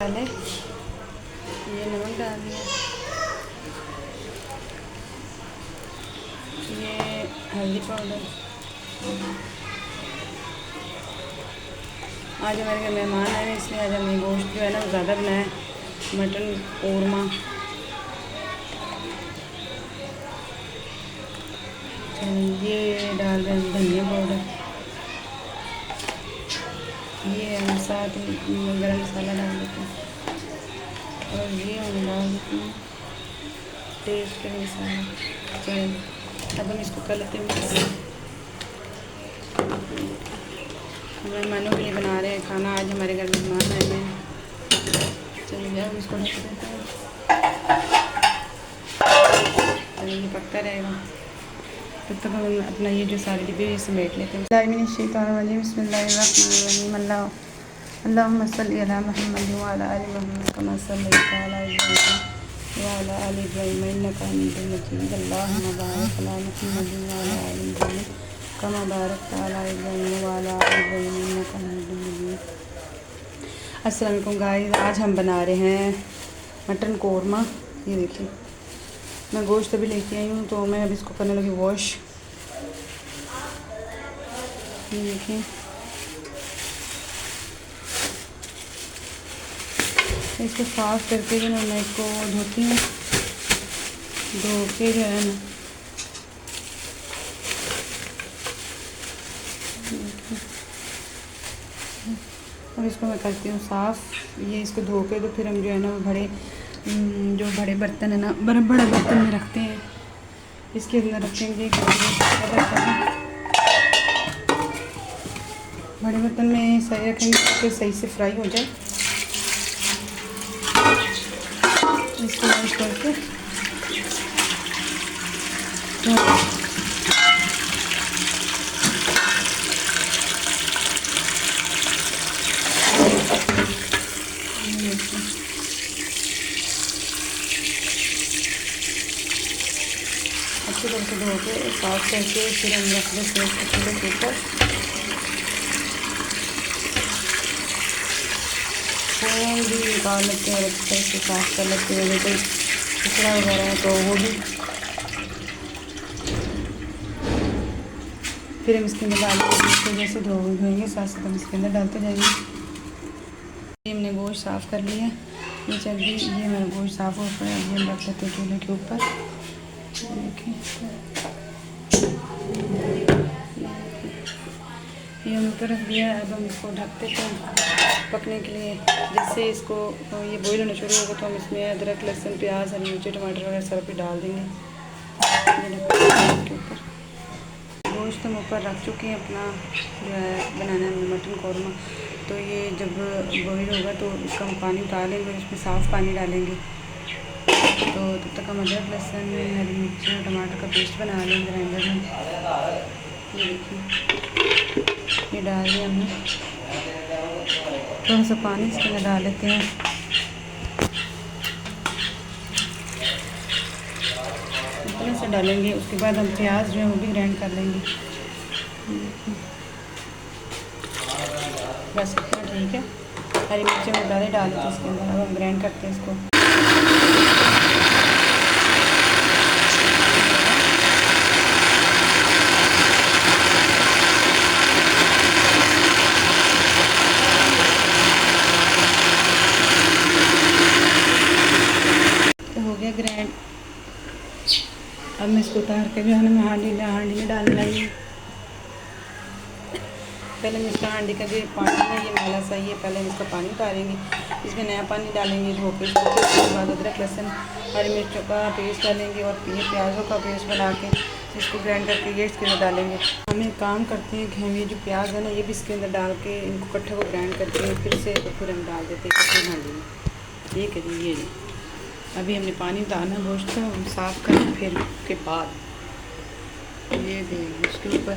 डाले, ये नमक डाल दिया, ये हल्दी पाउडर। आज हमारे घर मेहमान आए हैं, इसलिए आज हमने गोश्त जो है ना ज़्यादा बनाया है, मटन कोरमा। ये डाल रहे हैं धनिया पाउडर, ये हम साथ गरम मसाला डाल देते हैं और ये हम डाल देते हैं टेस्ट के मसाला। चलिए अब हम इसको कर लेते हैं। हम मेहमानों के लिए बना रहे हैं खाना, आज हमारे घर में मेहमान आए हैं। चलिए अब इसको ढक देते हैं, चलिए ये पकता रहेगा। तब तक हम अपना ये जो सारे डिब्बे ये समेट लेते हैं। बिस्मिल्लाहिर्रहमानिर्रहीम। अल्लाहुम्मा सल्लि अला मुहम्मद व अला आलि मुहम्मद कमा सल्लैता अला इब्राहीम व अला आलि इब्राहीम इन्नका हमीदुम मजीद। अल्लाहुम्मा बारिक अला मुहम्मद व अला आलि मुहम्मद कमा बारकता अला इब्राहीम व अला आलि इब्राहीम इन्नका हमीदुम मजीद। अस्सलाम वालेकुम गाइस, आज हम बना रहे हैं मटन कोरमा। ये देखिए मैं गोश्त अभी लेके आई हूँ, तो मैं अब इसको करने लगी वॉश। ये देखिए इसको साफ़ करके जो मैं इसको धोती हूँ, धो के जो है ना अब इसको मैं करती हूँ साफ़। ये इसको धो के तो फिर हम जो है ना वो जो बड़े बर्तन है ना, बड़े बर्तन में रखते हैं, इसके अंदर रखेंगे। बड़े बर्तन में सही रखेंगे तो सही से फ्राई हो जाए। इसको वॉश करके अच्छी तरह से धो के साफ करके फिर हम रख देते हैं चूल्हे के ऊपर। फोन भी निकाल लेते हैं, अच्छी तरह से साफ कर लेते हैं। अगर कोई कचरा वगैरह है तो वो भी फिर हम इसके अंदर डाल के इसको जैसे धोएंगे साथ साथ हम इसके अंदर डालते जाएंगे। ये हमने गोश्त साफ़ कर लिया, ये चल रही, ये हमारा गोश्त साफ़ हो पड़ा। अभी हम रख लेते हैं चूल्हे के ऊपर। देखिए ये हम ऊपर रख दिया। अब हम इसको ढक देते हैं पकने के लिए। जैसे इसको ये बॉईल होना शुरू होगा तो हम इसमें अदरक लहसुन प्याज हरी मिर्ची टमाटर वगैरह सब भी डाल देंगे के ऊपर। गोश्त हम ऊपर रख चुके हैं अपना जो है बनाना है मटन कौरमा। तो ये जब बॉईल होगा तो इसका हम पानी उतार लेंगे और इसमें साफ़ पानी डालेंगे। तो तब तक हम अदरक लहसुन हरी मिर्ची और टमाटर का पेस्ट बना लेंगे ग्राइंडर में। ये देखिए ये डाल दिया हमने, थोड़ा सा पानी इसके अंदर डाल लेते हैं। इतना से डालेंगे, उसके बाद हम प्याज जो है वो भी ग्राइंड कर लेंगे। बस इतना ठीक है। हरी मिर्ची मसाले डाल देते हैं इसके अंदर। अब हम ग्राइंड करते हैं इसको। हो गया ग्राइंड। अब मैं इसको उतार के जो है ना मैं हांडी में डालने लगी। पहले हम इसका हांडी का जो पानी है ये मैला सा, ये पहले हम इसका पानी उतारेंगे, इसमें नया पानी डालेंगे धो के। उसके बाद अदरक लहसुन हरी मिर्चों का पेस्ट डालेंगे और ये प्याज़ों का पेस्ट बना के इसको ग्राइंड करके ये इसके अंदर डालेंगे। हम एक काम करते हैं कि हम ये जो प्याज है ना ये भी इसके अंदर डाल के इनको इकट्ठे को ग्राइंड करके फिर से तो फिर हम डाल देते हैं किसी हांडी में। ये करिए, ये अभी हमने पानी उतारना गोश्त का, हम साफ़ करें फिर के बाद ये देंगे उसके ऊपर।